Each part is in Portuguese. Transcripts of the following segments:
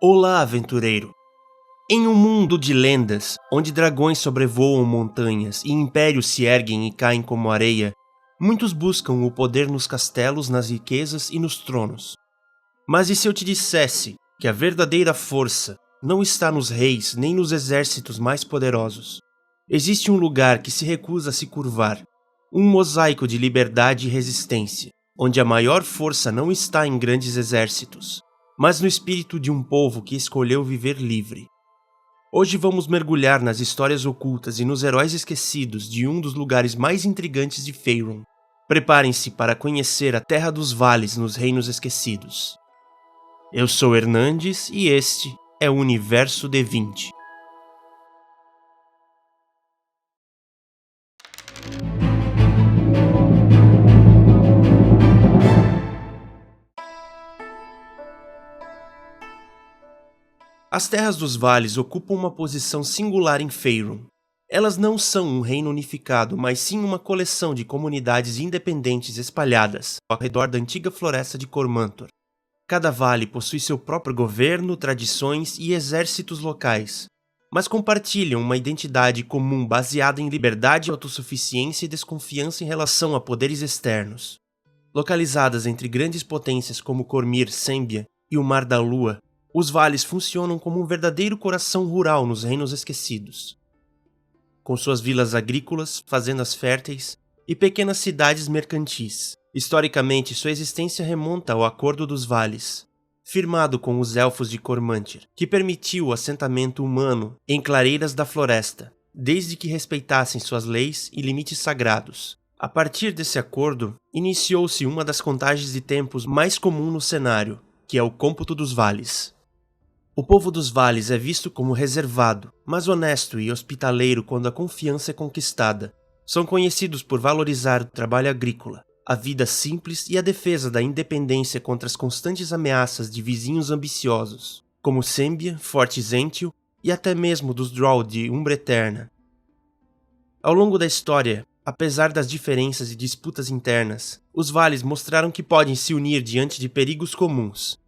Olá, aventureiro! Em um mundo de lendas, onde dragões sobrevoam montanhas e impérios se erguem e caem como areia, muitos buscam o poder nos castelos, nas riquezas e nos tronos. Mas e se eu te dissesse que a verdadeira força não está nos reis nem nos exércitos mais poderosos? Existe um lugar que se recusa a se curvar, um mosaico de liberdade e resistência, onde a maior força não está em grandes exércitos, mas no espírito de um povo que escolheu viver livre. Hoje vamos mergulhar nas histórias ocultas e nos heróis esquecidos de um dos lugares mais intrigantes de Faerûn. Preparem-se para conhecer a Terra dos Vales nos Reinos Esquecidos. Eu sou Hernandes e este é o Universo D20. As Terras dos Vales ocupam uma posição singular em Faerûn. Elas não são um reino unificado, mas sim uma coleção de comunidades independentes espalhadas ao redor da antiga floresta de Cor-Mantor. Cada vale possui seu próprio governo, tradições e exércitos locais, mas compartilham uma identidade comum baseada em liberdade, autossuficiência e desconfiança em relação a poderes externos. Localizadas entre grandes potências como Cormyr, Sembia e o Mar da Lua, os vales funcionam como um verdadeiro coração rural nos Reinos Esquecidos. Com suas vilas agrícolas, fazendas férteis e pequenas cidades mercantis. Historicamente, sua existência remonta ao Acordo dos Vales, firmado com os Elfos de Cor-Mantir, que permitiu o assentamento humano em clareiras da floresta, desde que respeitassem suas leis e limites sagrados. A partir desse acordo, iniciou-se uma das contagens de tempos mais comum no cenário, que é o Cômputo dos Vales. O povo dos vales é visto como reservado, mas honesto e hospitaleiro quando a confiança é conquistada. São conhecidos por valorizar o trabalho agrícola, a vida simples e a defesa da independência contra as constantes ameaças de vizinhos ambiciosos, como Sembia, Forte Zentil e até mesmo dos Drow de Umbra Eterna. Ao longo da história, apesar das diferenças e disputas internas, os vales mostraram que podem se unir diante de perigos comuns.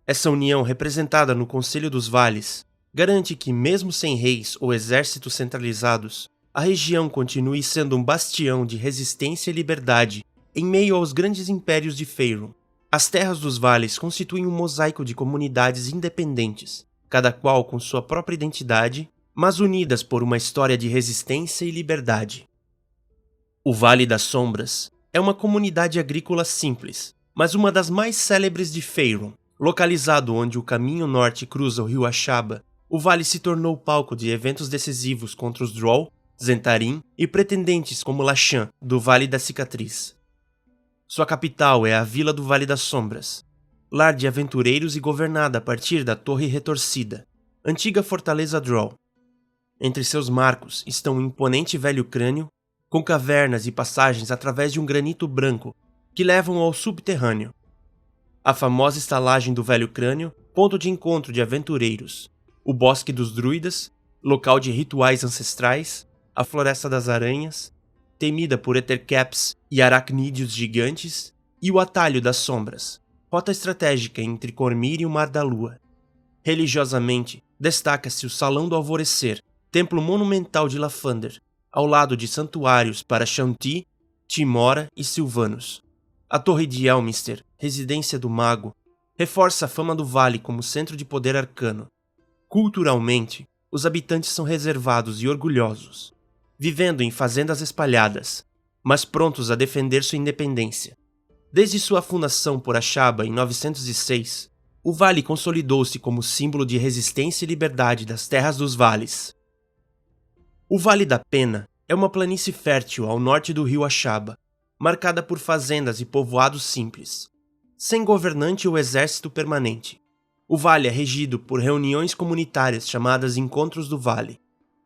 Essa união, representada no Conselho dos Vales, garante que, mesmo sem reis ou exércitos centralizados, a região continue sendo um bastião de resistência e liberdade em meio aos grandes impérios de Faerûn. As Terras dos Vales constituem um mosaico de comunidades independentes, cada qual com sua própria identidade, mas unidas por uma história de resistência e liberdade. O Vale das Sombras é uma comunidade agrícola simples, mas uma das mais célebres de Faerûn. Localizado onde o caminho norte cruza o rio Ashaba, o vale se tornou palco de eventos decisivos contra os Drow, Zhentarim e pretendentes como Lashun, do Vale da Cicatriz. Sua capital é a Vila do Vale das Sombras, lar de aventureiros e governada a partir da Torre Retorcida, antiga fortaleza Drow. Entre seus marcos estão um imponente velho crânio, com cavernas e passagens através de um granito branco que levam ao subterrâneo. A famosa estalagem do Velho Crânio, ponto de encontro de aventureiros, o Bosque dos Druidas, local de rituais ancestrais, a Floresta das Aranhas, temida por Ettercaps e aracnídeos gigantes, e o Atalho das Sombras, rota estratégica entre Cormyr e o Mar da Lua. Religiosamente, destaca-se o Salão do Alvorecer, templo monumental de Lathander, ao lado de santuários para Shanti, Timora e Sylvanos. A Torre de Elminster, residência do mago, reforça a fama do vale como centro de poder arcano. Culturalmente, os habitantes são reservados e orgulhosos, vivendo em fazendas espalhadas, mas prontos a defender sua independência. Desde sua fundação por Ashaba em 906, o vale consolidou-se como símbolo de resistência e liberdade das Terras dos Vales. O Vale da Pena é uma planície fértil ao norte do rio Ashaba, marcada por fazendas e povoados simples, sem governante ou exército permanente. O vale é regido por reuniões comunitárias chamadas Encontros do Vale.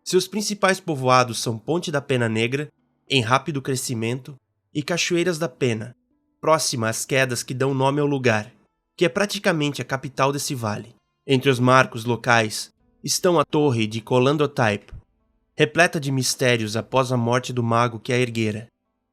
Seus principais povoados são Ponte da Pena Negra, em rápido crescimento, e Cachoeiras da Pena, próxima às quedas que dão nome ao lugar, que é praticamente a capital desse vale. Entre os marcos locais estão a Torre de Colandotype, repleta de mistérios após a morte do mago que a erguera,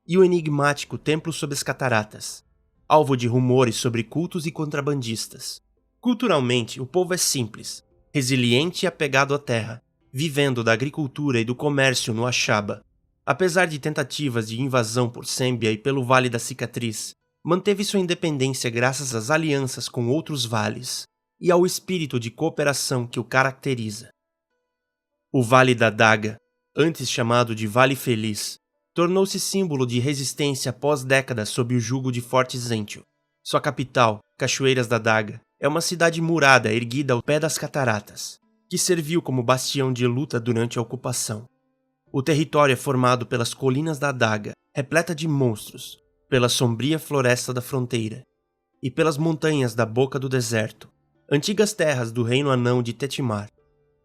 e o enigmático Templo sob as Cataratas, alvo de rumores sobre cultos e contrabandistas. Culturalmente, o povo é simples, resiliente e apegado à terra, vivendo da agricultura e do comércio no Ashaba. Apesar de tentativas de invasão por Sembia e pelo Vale da Cicatriz, manteve sua independência graças às alianças com outros vales e ao espírito de cooperação que o caracteriza. O Vale da Daga, antes chamado de Vale Feliz, tornou-se símbolo de resistência após décadas sob o jugo de Forte Zentio. Sua capital, Cachoeiras da Daga, é uma cidade murada erguida ao pé das cataratas, que serviu como bastião de luta durante a ocupação. O território é formado pelas colinas da Daga, repleta de monstros, pela sombria floresta da fronteira e pelas montanhas da boca do deserto, antigas terras do reino anão de Tetimar.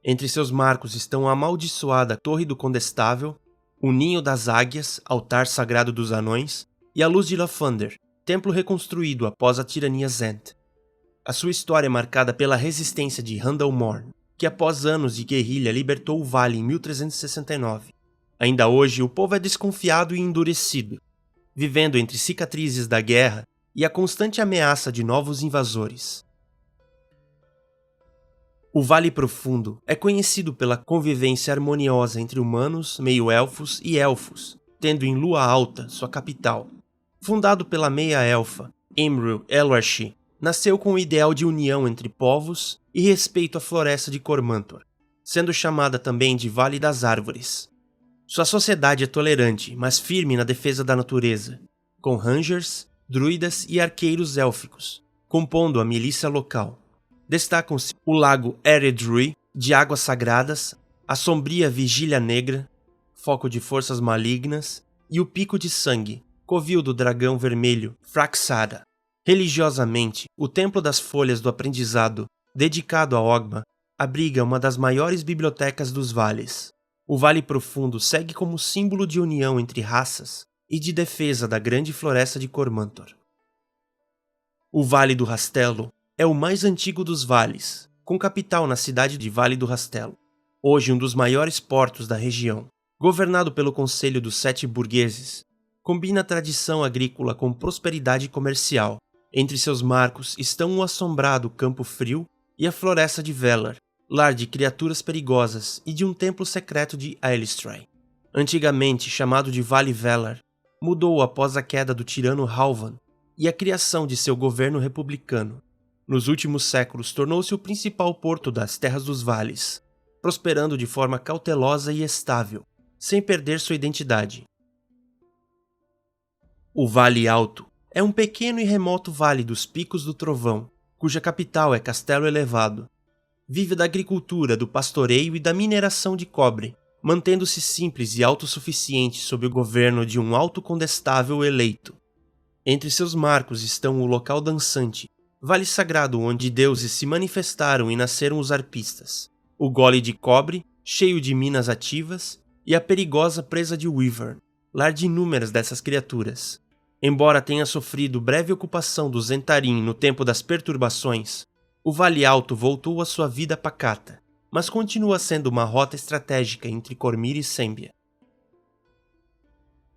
Entre seus marcos estão a amaldiçoada Torre do Condestável, o Ninho das Águias, altar sagrado dos anões, e a Luz de Lathander, templo reconstruído após a tirania Zent. A sua história é marcada pela resistência de Randall Morn, que após anos de guerrilha libertou o vale em 1369. Ainda hoje, o povo é desconfiado e endurecido, vivendo entre cicatrizes da guerra e a constante ameaça de novos invasores. O Vale Profundo é conhecido pela convivência harmoniosa entre humanos, meio-elfos e elfos, tendo em Lua Alta sua capital. Fundado pela meia-elfa Imril Elarshi, nasceu com o ideal de união entre povos e respeito à floresta de Cormantor, sendo chamada também de Vale das Árvores. Sua sociedade é tolerante, mas firme na defesa da natureza, com rangers, druidas e arqueiros élficos, compondo a milícia local. Destacam-se o lago Eredruy, de águas sagradas, a sombria Vigília Negra, foco de forças malignas, e o Pico de Sangue, covil do dragão vermelho Fraxada. Religiosamente, o Templo das Folhas do Aprendizado, dedicado a Ogma, abriga uma das maiores bibliotecas dos vales. O Vale Profundo segue como símbolo de união entre raças e de defesa da grande floresta de Cormantor. O Vale do Rastelo é o mais antigo dos vales, com capital na cidade de Vale do Rastelo, hoje um dos maiores portos da região. Governado pelo Conselho dos Sete Burgueses, combina a tradição agrícola com prosperidade comercial. Entre seus marcos estão o assombrado Campo Frio e a Floresta de Velar, lar de criaturas perigosas e de um templo secreto de Aelistrai. Antigamente chamado de Vale Velar, mudou após a queda do tirano Halvan e a criação de seu governo republicano. Nos últimos séculos tornou-se o principal porto das Terras dos Vales, prosperando de forma cautelosa e estável, sem perder sua identidade. O Vale Alto é um pequeno e remoto vale dos Picos do Trovão, cuja capital é Castelo Elevado. Vive da agricultura, do pastoreio e da mineração de cobre, mantendo-se simples e autossuficiente sob o governo de um alto condestável eleito. Entre seus marcos estão o local dançante, vale sagrado onde deuses se manifestaram e nasceram os arpistas, o gole de cobre, cheio de minas ativas, e a perigosa presa de Wyvern, lar de inúmeras dessas criaturas. Embora tenha sofrido breve ocupação do Zentarim no tempo das perturbações, o Vale Alto voltou à sua vida pacata, mas continua sendo uma rota estratégica entre Cormyr e Sembia.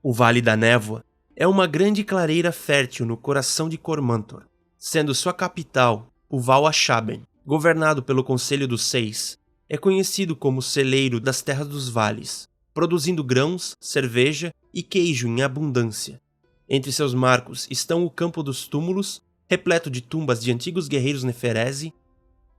O Vale da Névoa é uma grande clareira fértil no coração de Cormantor, sendo sua capital o Val Ashaben, governado pelo Conselho dos Seis. É conhecido como celeiro das Terras dos Vales, produzindo grãos, cerveja e queijo em abundância. Entre seus marcos estão o Campo dos Túmulos, repleto de tumbas de antigos guerreiros Neferezi,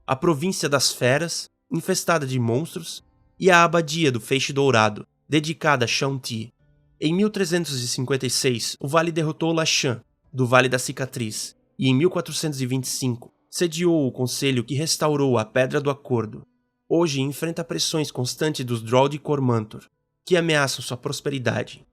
a Província das Feras, infestada de monstros, e a Abadia do Feixe Dourado, dedicada a Shaun-Ti. Em 1356, o vale derrotou Lachan, do Vale da Cicatriz, e em 1425, sediou o conselho que restaurou a Pedra do Acordo. Hoje enfrenta pressões constantes dos Droll de Cormantor, que ameaçam sua prosperidade.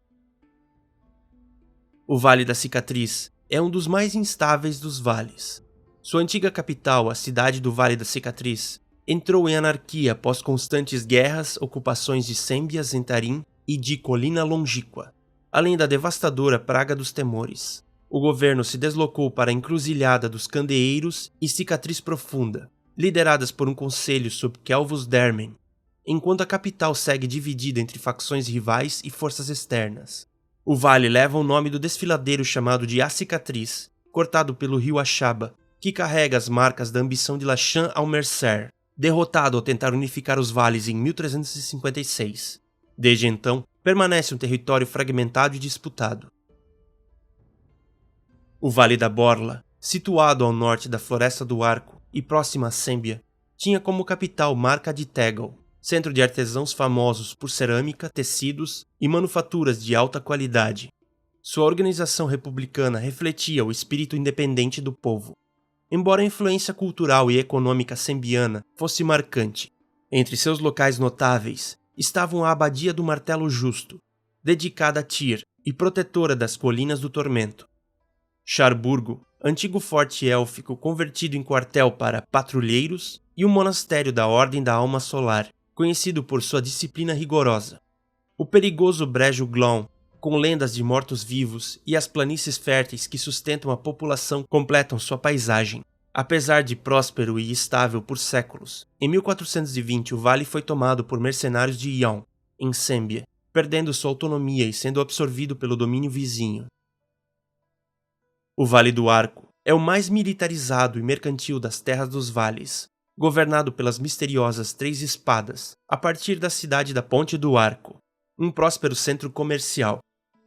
O Vale da Cicatriz é um dos mais instáveis dos vales. Sua antiga capital, a cidade do Vale da Cicatriz, entrou em anarquia após constantes guerras, ocupações de Sembia, Zentarim e de Colina Longíqua, além da devastadora Praga dos Temores. O governo se deslocou para a encruzilhada dos Candeeiros e Cicatriz Profunda, lideradas por um conselho sob Kelvus Dermen, enquanto a capital segue dividida entre facções rivais e forças externas. O vale leva o nome do desfiladeiro chamado de A Cicatriz, cortado pelo rio Ashaba, que carrega as marcas da ambição de Lachan ao Mercer, derrotado ao tentar unificar os vales em 1356. Desde então, permanece um território fragmentado e disputado. O Vale da Borla, situado ao norte da Floresta do Arco e próximo a Sembia, tinha como capital Marca de Tegal, centro de artesãos famosos por cerâmica, tecidos e manufaturas de alta qualidade. Sua organização republicana refletia o espírito independente do povo. Embora a influência cultural e econômica sembiana fosse marcante, entre seus locais notáveis estavam a Abadia do Martelo Justo, dedicada a Tyr e protetora das Colinas do Tormento. Charburgo, antigo forte élfico convertido em quartel para patrulheiros, e o monastério da Ordem da Alma Solar, conhecido por sua disciplina rigorosa. O perigoso Brejo Glon, com lendas de mortos-vivos, e as planícies férteis que sustentam a população completam sua paisagem. Apesar de próspero e estável por séculos, em 1420 o vale foi tomado por mercenários de Yon, em Sembia, perdendo sua autonomia e sendo absorvido pelo domínio vizinho. O Vale do Arco é o mais militarizado e mercantil das terras dos vales, governado pelas misteriosas Três Espadas, a partir da cidade da Ponte do Arco, um próspero centro comercial.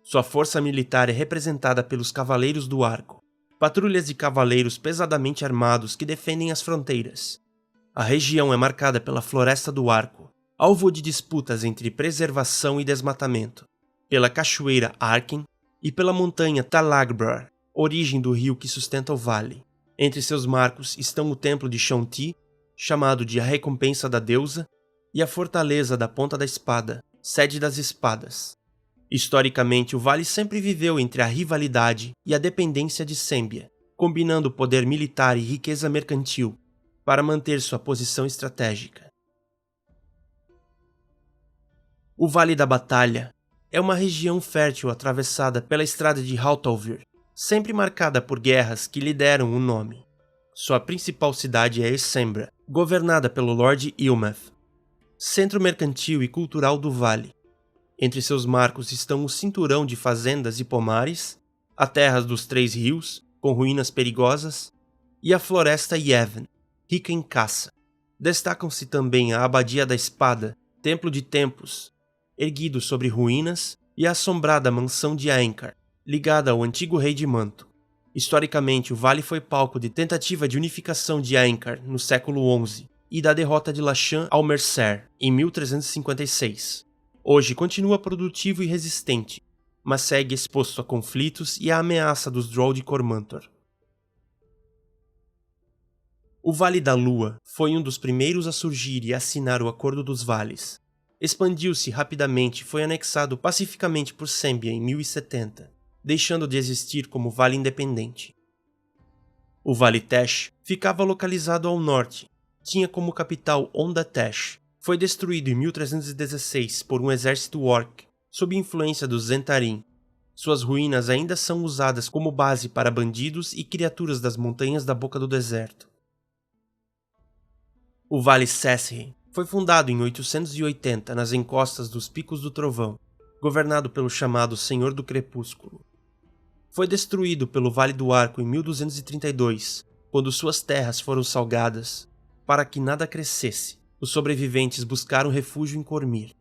Sua força militar é representada pelos Cavaleiros do Arco, patrulhas de cavaleiros pesadamente armados que defendem as fronteiras. A região é marcada pela Floresta do Arco, alvo de disputas entre preservação e desmatamento, pela cachoeira Arken e pela montanha Talagbrar, origem do rio que sustenta o vale. Entre seus marcos estão o templo de Shonti, chamado de a Recompensa da Deusa, e a fortaleza da Ponta da Espada, sede das espadas. Historicamente, o vale sempre viveu entre a rivalidade e a dependência de Sembia, combinando poder militar e riqueza mercantil para manter sua posição estratégica. O Vale da Batalha é uma região fértil atravessada pela estrada de Haltalvir, sempre marcada por guerras que lhe deram o nome. Sua principal cidade é Essembra, governada pelo Lord Ilmeth, centro mercantil e cultural do vale. Entre seus marcos estão o cinturão de fazendas e pomares, a terra dos Três Rios, com ruínas perigosas, e a floresta Yevon, rica em caça. Destacam-se também a Abadia da Espada, Templo de Tempos, erguido sobre ruínas, e a assombrada mansão de Aenkar, ligada ao antigo rei de Manto. Historicamente, o vale foi palco de tentativa de unificação de Aenkar no século XI e da derrota de Lachan ao Mercer em 1356. Hoje continua produtivo e resistente, mas segue exposto a conflitos e à ameaça dos Droll de Cormantor. O Vale da Lua foi um dos primeiros a surgir e assinar o Acordo dos Vales. Expandiu-se rapidamente e foi anexado pacificamente por Sembia em 1070. Deixando de existir como vale independente. O Vale Tesh ficava localizado ao norte, tinha como capital Onda Tesh. Foi destruído em 1316 por um exército orc, sob influência dos Zentarim. Suas ruínas ainda são usadas como base para bandidos e criaturas das montanhas da Boca do Deserto. O Vale Sesri foi fundado em 880 nas encostas dos Picos do Trovão, governado pelo chamado Senhor do Crepúsculo. Foi destruído pelo Vale do Arco em 1232, quando suas terras foram salgadas. Para que nada crescesse, os sobreviventes buscaram refúgio em Cormyr.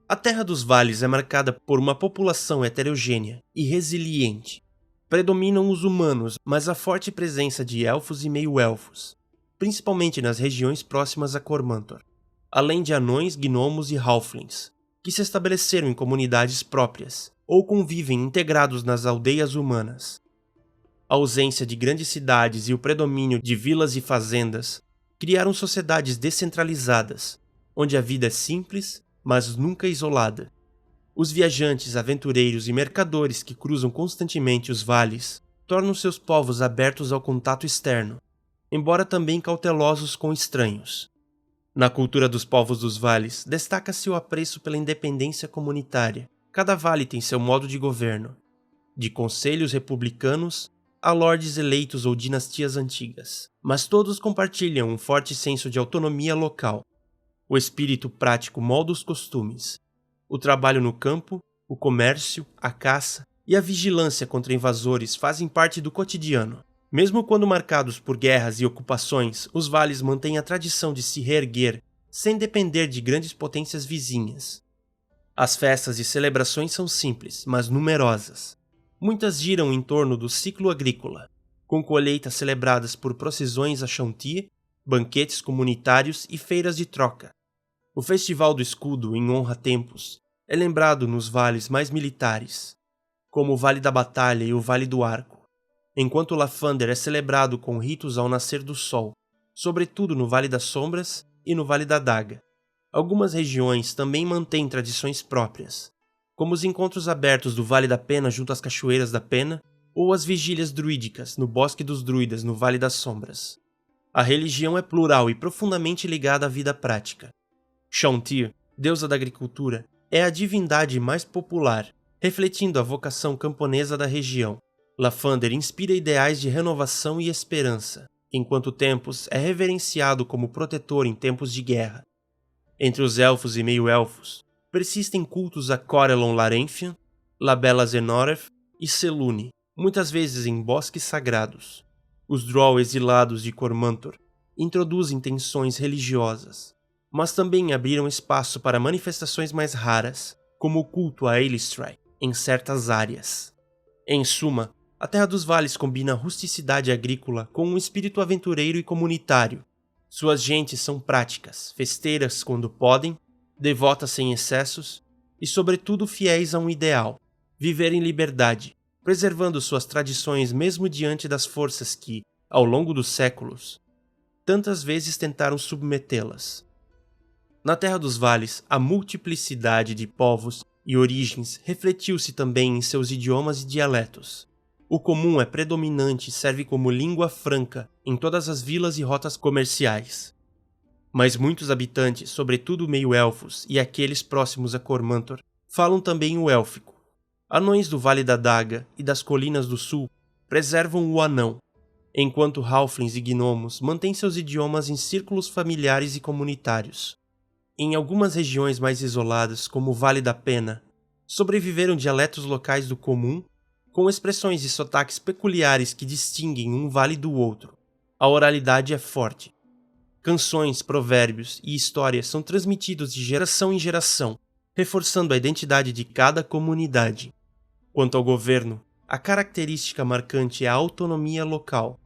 A Terra dos Vales é marcada por uma população heterogênea e resiliente. Predominam os humanos, mas há forte presença de elfos e meio-elfos, principalmente nas regiões próximas a Cormantor, além de anões, gnomos e halflings, que se estabeleceram em comunidades próprias ou convivem integrados nas aldeias humanas. A ausência de grandes cidades e o predomínio de vilas e fazendas criaram sociedades descentralizadas, onde a vida é simples, mas nunca isolada. Os viajantes, aventureiros e mercadores que cruzam constantemente os vales tornam seus povos abertos ao contato externo, embora também cautelosos com estranhos. Na cultura dos povos dos vales, destaca-se o apreço pela independência comunitária. Cada vale tem seu modo de governo, de conselhos republicanos a lordes eleitos ou dinastias antigas, mas todos compartilham um forte senso de autonomia local. O espírito prático molda os costumes. O trabalho no campo, o comércio, a caça e a vigilância contra invasores fazem parte do cotidiano. Mesmo quando marcados por guerras e ocupações, os vales mantêm a tradição de se reerguer sem depender de grandes potências vizinhas. As festas e celebrações são simples, mas numerosas. Muitas giram em torno do ciclo agrícola, com colheitas celebradas por procissões a Chanty, banquetes comunitários e feiras de troca. O Festival do Escudo, em honra a tempos, é lembrado nos vales mais militares, como o Vale da Batalha e o Vale do Arco, enquanto o Lafander é celebrado com ritos ao nascer do sol, sobretudo no Vale das Sombras e no Vale da Daga. Algumas regiões também mantêm tradições próprias, como os encontros abertos do Vale da Pena junto às Cachoeiras da Pena ou as vigílias druídicas no Bosque dos Druidas no Vale das Sombras. A religião é plural e profundamente ligada à vida prática. Chauntea, deusa da agricultura, é a divindade mais popular, refletindo a vocação camponesa da região. Lafander inspira ideais de renovação e esperança, enquanto Tempus é reverenciado como protetor em tempos de guerra. Entre os elfos e meio-elfos, persistem cultos a Corellon Larenfian, Labella Zenoreth e Selûne, muitas vezes em bosques sagrados. Os Drow exilados de Cormantor introduzem tensões religiosas, mas também abriram espaço para manifestações mais raras, como o culto a Eilistrae, em certas áreas. Em suma, a Terra dos Vales combina a rusticidade agrícola com um espírito aventureiro e comunitário. Suas gentes são práticas, festeiras quando podem, devotas sem excessos e, sobretudo, fiéis a um ideal: viver em liberdade, preservando suas tradições mesmo diante das forças que, ao longo dos séculos, tantas vezes tentaram submetê-las. Na Terra dos Vales, a multiplicidade de povos e origens refletiu-se também em seus idiomas e dialetos. O comum é predominante e serve como língua franca em todas as vilas e rotas comerciais. Mas muitos habitantes, sobretudo meio-elfos e aqueles próximos a Cormantor, falam também o élfico. Anões do Vale da Daga e das Colinas do Sul preservam o anão, enquanto halflings e gnomos mantêm seus idiomas em círculos familiares e comunitários. Em algumas regiões mais isoladas, como o Vale da Pena, sobreviveram dialetos locais do comum, com expressões e sotaques peculiares que distinguem um vale do outro. A oralidade é forte. Canções, provérbios e histórias são transmitidos de geração em geração, reforçando a identidade de cada comunidade. Quanto ao governo, a característica marcante é a autonomia local.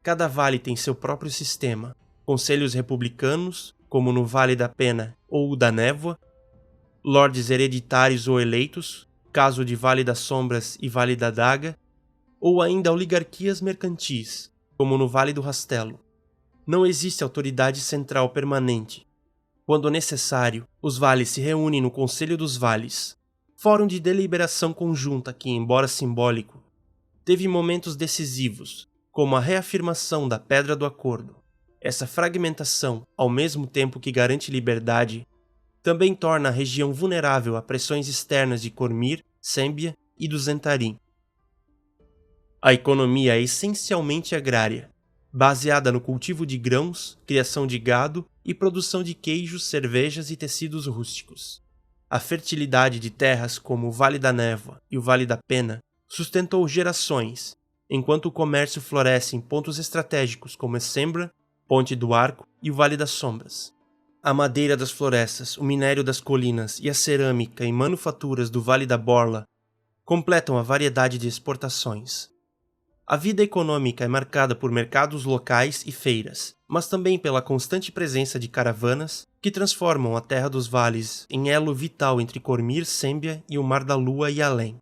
Cada vale tem seu próprio sistema, conselhos republicanos, como no Vale da Pena ou o da Névoa, lordes hereditários ou eleitos, caso de Vale das Sombras e Vale da Daga, ou ainda oligarquias mercantis, como no Vale do Rastelo. Não existe autoridade central permanente. Quando necessário, os vales se reúnem no Conselho dos Vales, fórum de deliberação conjunta que, embora simbólico, teve momentos decisivos, como a reafirmação da Pedra do Acordo. Essa fragmentação, ao mesmo tempo que garante liberdade, também torna a região vulnerável a pressões externas de Cormyr, Sembia e do Zentarim. A economia é essencialmente agrária, baseada no cultivo de grãos, criação de gado e produção de queijos, cervejas e tecidos rústicos. A fertilidade de terras como o Vale da Névoa e o Vale da Pena sustentou gerações, enquanto o comércio floresce em pontos estratégicos como Essembra, Ponte do Arco e o Vale das Sombras. A madeira das florestas, o minério das colinas e a cerâmica e manufaturas do Vale da Borla completam a variedade de exportações. A vida econômica é marcada por mercados locais e feiras, mas também pela constante presença de caravanas que transformam a Terra dos Vales em elo vital entre Cormyr, Sembia e o Mar da Lua e além.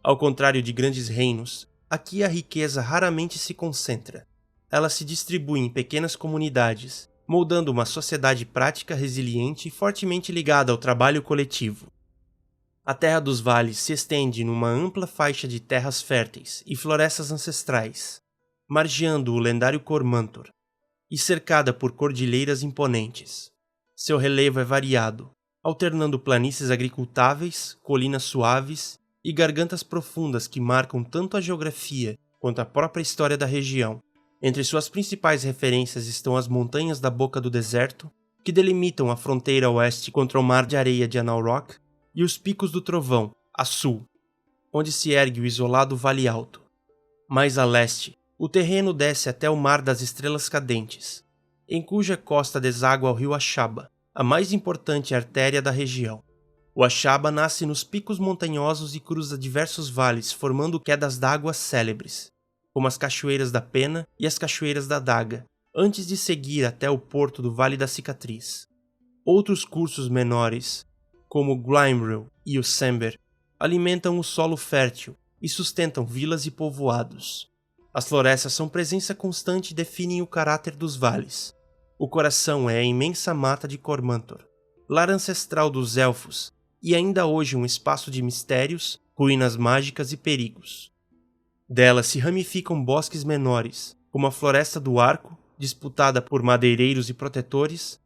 Ao contrário de grandes reinos, aqui a riqueza raramente se concentra. Ela se distribui em pequenas comunidades, moldando uma sociedade prática, resiliente e fortemente ligada ao trabalho coletivo. A Terra dos Vales se estende numa ampla faixa de terras férteis e florestas ancestrais, margeando o lendário Cormantor, e cercada por cordilheiras imponentes. Seu relevo é variado, alternando planícies agricultáveis, colinas suaves e gargantas profundas que marcam tanto a geografia quanto a própria história da região. Entre suas principais referências estão as montanhas da Boca do Deserto, que delimitam a fronteira oeste contra o mar de areia de Anauroch, e os Picos do Trovão, a sul, onde se ergue o isolado Vale Alto. Mais a leste, O terreno desce até o Mar das Estrelas Cadentes, em cuja costa deságua o rio Ashaba, a mais importante artéria da região. O Ashaba nasce nos picos montanhosos e cruza diversos vales, formando quedas d'água célebres, como as Cachoeiras da Pena e as Cachoeiras da Daga, antes de seguir até o porto do Vale da Cicatriz. Outros cursos menores, como o Glymeryl e o Sember, alimentam o solo fértil e sustentam vilas e povoados. As florestas são presença constante e definem o caráter dos vales. O coração é a imensa mata de Cormantor, lar ancestral dos elfos, e ainda hoje um espaço de mistérios, ruínas mágicas e perigos. Dela se ramificam bosques menores, como a Floresta do Arco, disputada por madeireiros e protetores,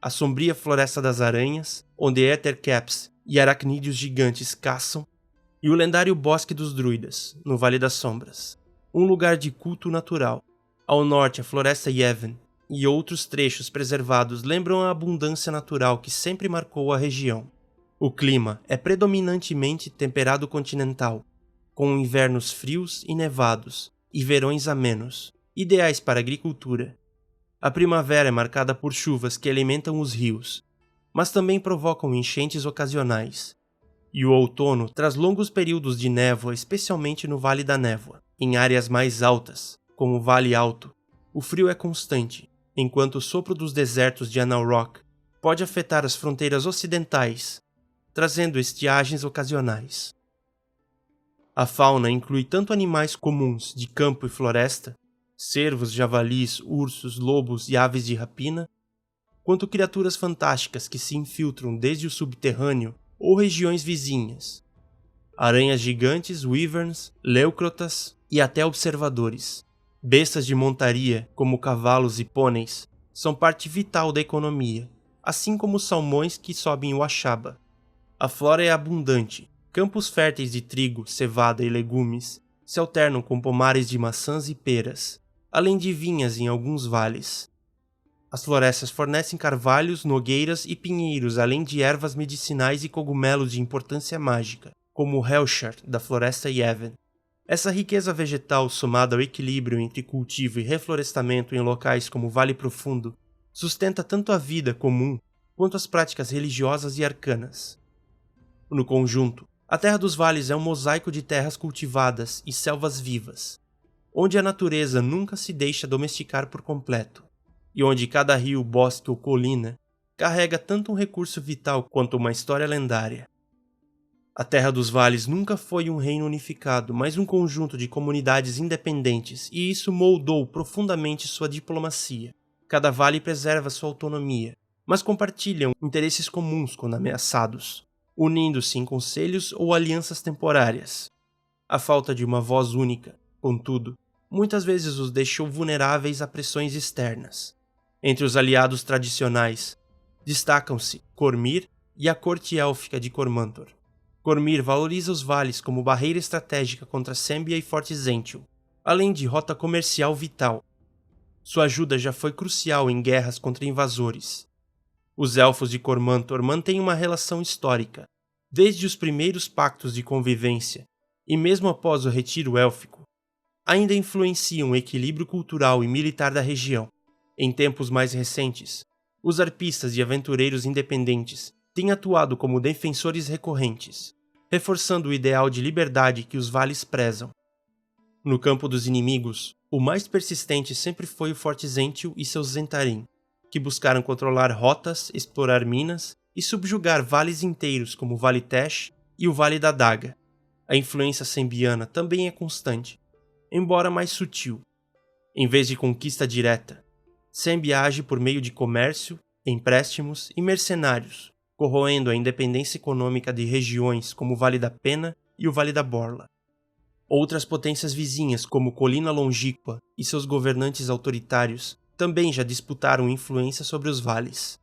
a sombria Floresta das Aranhas, onde Ethercaps e aracnídeos gigantes caçam, e o lendário Bosque dos Druidas, no Vale das Sombras, um lugar de culto natural. Ao norte, a Floresta Yevon e outros trechos preservados lembram a abundância natural que sempre marcou a região. O clima é predominantemente temperado continental, com invernos frios e nevados e verões amenos, ideais para a agricultura. A primavera é marcada por chuvas que alimentam os rios, mas também provocam enchentes ocasionais. E o outono traz longos períodos de névoa, especialmente no Vale da Névoa. Em áreas mais altas, como o Vale Alto, o frio é constante, enquanto o sopro dos desertos de Anauroch pode afetar as fronteiras ocidentais, trazendo estiagens ocasionais. A fauna inclui tanto animais comuns de campo e floresta, cervos, javalis, ursos, lobos e aves de rapina, quanto criaturas fantásticas que se infiltram desde o subterrâneo ou regiões vizinhas. Aranhas gigantes, wyverns, leucrotas e até observadores. Bestas de montaria, como cavalos e pôneis, são parte vital da economia, assim como os salmões que sobem o Ashaba. A flora é abundante. Campos férteis de trigo, cevada e legumes se alternam com pomares de maçãs e peras, além de vinhas em alguns vales. As florestas fornecem carvalhos, nogueiras e pinheiros, além de ervas medicinais e cogumelos de importância mágica, como o Helshar, da Floresta Yevon. Essa riqueza vegetal, somada ao equilíbrio entre cultivo e reflorestamento em locais como o Vale Profundo, sustenta tanto a vida comum quanto as práticas religiosas e arcanas. No conjunto, a Terra dos Vales é um mosaico de terras cultivadas e selvas vivas, onde a natureza nunca se deixa domesticar por completo, e onde cada rio, bosque ou colina carrega tanto um recurso vital quanto uma história lendária. A Terra dos Vales nunca foi um reino unificado, mas um conjunto de comunidades independentes, e isso moldou profundamente sua diplomacia. Cada vale preserva sua autonomia, mas compartilham interesses comuns quando ameaçados, unindo-se em conselhos ou alianças temporárias. A falta de uma voz única, contudo, muitas vezes os deixou vulneráveis a pressões externas. Entre os aliados tradicionais, destacam-se Cormyr e a corte élfica de Cormantor. Cormyr valoriza os vales como barreira estratégica contra Sembia e Forte Zentil, além de rota comercial vital. Sua ajuda já foi crucial em guerras contra invasores. Os elfos de Cormantor mantêm uma relação histórica, desde os primeiros pactos de convivência, e mesmo após o retiro élfico, ainda influenciam o equilíbrio cultural e militar da região. Em tempos mais recentes, os arpistas e aventureiros independentes têm atuado como defensores recorrentes, reforçando o ideal de liberdade que os vales prezam. No campo dos inimigos, o mais persistente sempre foi o Forte Zentil e seus Zentarim, que buscaram controlar rotas, explorar minas e subjugar vales inteiros como o Vale Tesh e o Vale da Daga. A influência sembiana também é constante, embora mais sutil. Em vez de conquista direta, Sembia age por meio de comércio, empréstimos e mercenários, corroendo a independência econômica de regiões como o Vale da Pena e o Vale da Borla. Outras potências vizinhas, como Colina Longíqua e seus governantes autoritários, também já disputaram influência sobre os vales.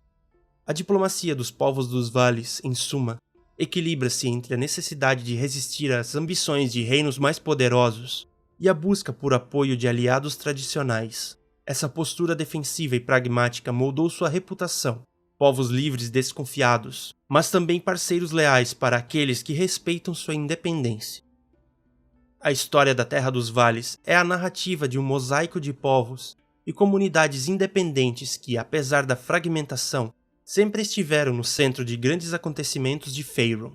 A diplomacia dos povos dos vales, em suma, equilibra-se entre a necessidade de resistir às ambições de reinos mais poderosos e a busca por apoio de aliados tradicionais. Essa postura defensiva e pragmática moldou sua reputação, povos livres desconfiados, mas também parceiros leais para aqueles que respeitam sua independência. A história da Terra dos Vales é a narrativa de um mosaico de povos e comunidades independentes que, apesar da fragmentação, sempre estiveram no centro de grandes acontecimentos de Faerûn.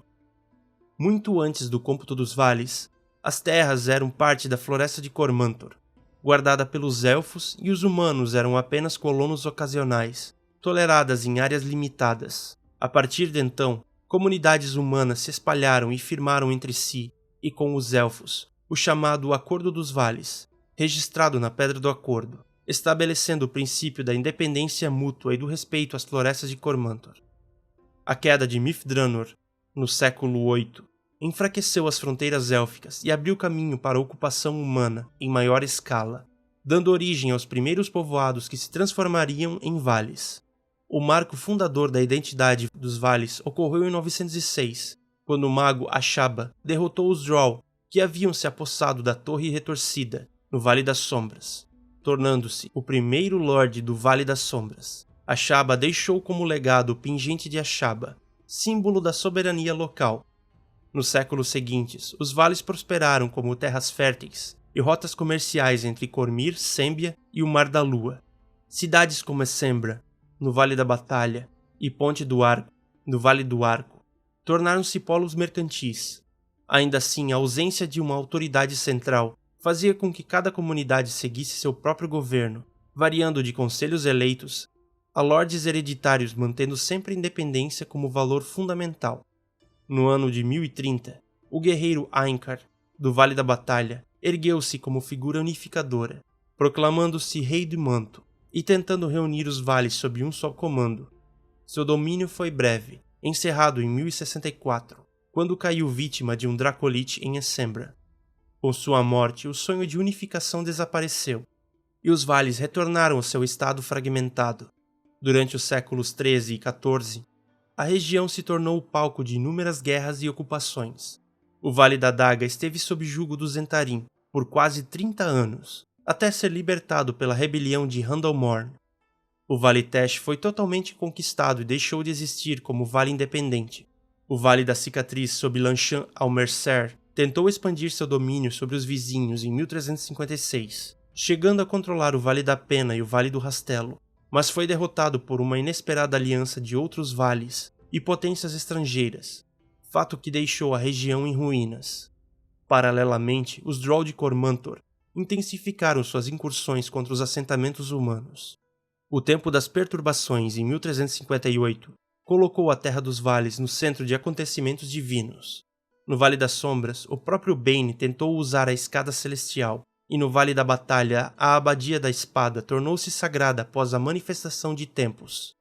Muito antes do cômputo dos vales, as terras eram parte da Floresta de Cormantor, guardada pelos elfos, e os humanos eram apenas colonos ocasionais, toleradas em áreas limitadas. A partir de então, comunidades humanas se espalharam e firmaram entre si e com os elfos o chamado Acordo dos Vales, registrado na Pedra do Acordo, estabelecendo o princípio da independência mútua e do respeito às florestas de Cormantor. A queda de Mithranor, no século VIII, enfraqueceu as fronteiras élficas e abriu caminho para a ocupação humana em maior escala, dando origem aos primeiros povoados que se transformariam em vales. O marco fundador da identidade dos vales ocorreu em 906, quando o mago Ashaba derrotou os Drow, que haviam se apossado da Torre Retorcida, no Vale das Sombras, tornando-se o primeiro Lorde do Vale das Sombras. Ashaba deixou como legado o Pingente de Ashaba, símbolo da soberania local. Nos séculos seguintes, os vales prosperaram como terras férteis e rotas comerciais entre Cormyr, Sembia e o Mar da Lua. Cidades como Essembra, no Vale da Batalha, e Ponte do Arco, no Vale do Arco, tornaram-se polos mercantis. Ainda assim, a ausência de uma autoridade central fazia com que cada comunidade seguisse seu próprio governo, variando de conselhos eleitos a lordes hereditários, mantendo sempre a independência como valor fundamental. No ano de 1030, o guerreiro Ainkar, do Vale da Batalha, ergueu-se como figura unificadora, proclamando-se Rei do Manto e tentando reunir os vales sob um só comando. Seu domínio foi breve, encerrado em 1064, quando caiu vítima de um Dracolich em Essembra. Com sua morte, o sonho de unificação desapareceu, e os vales retornaram ao seu estado fragmentado. Durante os séculos XIII e XIV, a região se tornou o palco de inúmeras guerras e ocupações. O Vale da Daga esteve sob jugo dos Zhentarim por quase 30 anos, até ser libertado pela rebelião de Randalmorn. O Vale Tesh foi totalmente conquistado e deixou de existir como vale independente. O Vale da Cicatriz, sob Lanshan al-Mercer, tentou expandir seu domínio sobre os vizinhos em 1356, chegando a controlar o Vale da Pena e o Vale do Rastelo, mas foi derrotado por uma inesperada aliança de outros vales e potências estrangeiras, fato que deixou a região em ruínas. Paralelamente, os Drow de Cormantor intensificaram suas incursões contra os assentamentos humanos. O tempo das perturbações, em 1358, colocou a Terra dos Vales no centro de acontecimentos divinos. No Vale das Sombras, o próprio Bane tentou usar a Escada Celestial, e no Vale da Batalha, a Abadia da Espada tornou-se sagrada após a manifestação de Tempos.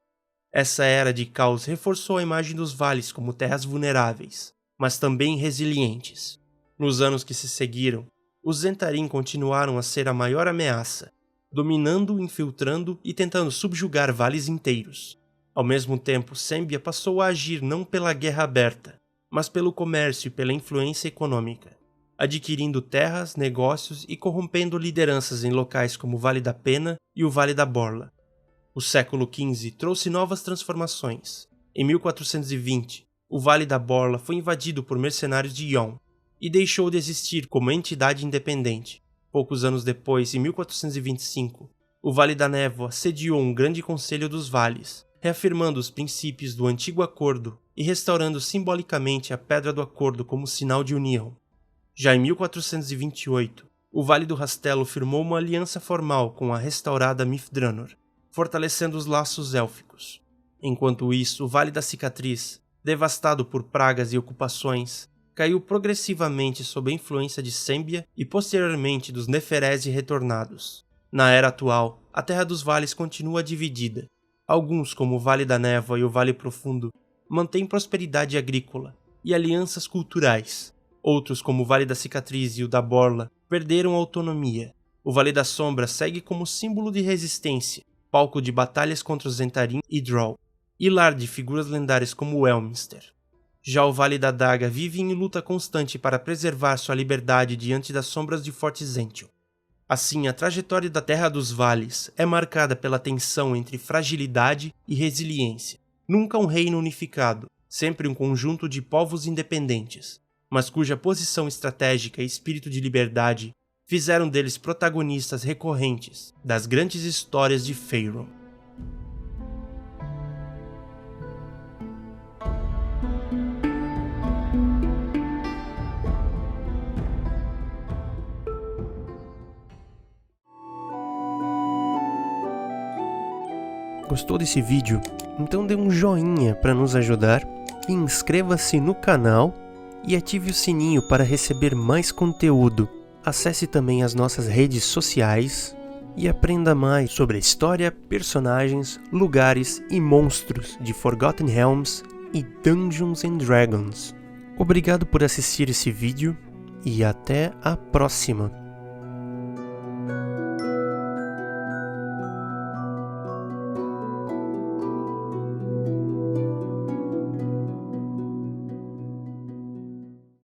Essa era de caos reforçou a imagem dos vales como terras vulneráveis, mas também resilientes. Nos anos que se seguiram, os Zhentarim continuaram a ser a maior ameaça, dominando, infiltrando e tentando subjugar vales inteiros. Ao mesmo tempo, Sembia passou a agir não pela guerra aberta, mas pelo comércio e pela influência econômica, adquirindo terras, negócios e corrompendo lideranças em locais como o Vale da Pena e o Vale da Borla. O século XV trouxe novas transformações. Em 1420, o Vale da Borla foi invadido por mercenários de Yon e deixou de existir como entidade independente. Poucos anos depois, em 1425, o Vale da Névoa sediou um grande conselho dos vales, reafirmando os princípios do antigo acordo e restaurando simbolicamente a Pedra do Acordo como sinal de união. Já em 1428, o Vale do Rastelo firmou uma aliança formal com a restaurada Mithranor, fortalecendo os laços élficos. Enquanto isso, o Vale da Cicatriz, devastado por pragas e ocupações, caiu progressivamente sob a influência de Sembia e posteriormente dos Neferezi retornados. Na era atual, a Terra dos Vales continua dividida. Alguns, como o Vale da Névoa e o Vale Profundo, mantêm prosperidade agrícola e alianças culturais. Outros, como o Vale da Cicatriz e o da Borla, perderam autonomia. O Vale da Sombra segue como símbolo de resistência, palco de batalhas contra os Zhentarim e Drow, e lar de figuras lendárias como Elminster. Já o Vale da Daga vive em luta constante para preservar sua liberdade diante das sombras de Forte Zentil. Assim, a trajetória da Terra dos Vales é marcada pela tensão entre fragilidade e resiliência. Nunca um reino unificado, sempre um conjunto de povos independentes, mas cuja posição estratégica e espírito de liberdade fizeram deles protagonistas recorrentes das grandes histórias de Faerûn. Gostou desse vídeo? Então dê um joinha para nos ajudar, inscreva-se no canal e ative o sininho para receber mais conteúdo. Acesse também as nossas redes sociais e aprenda mais sobre a história, personagens, lugares e monstros de Forgotten Realms e Dungeons & Dragons. Obrigado por assistir esse vídeo e até a próxima!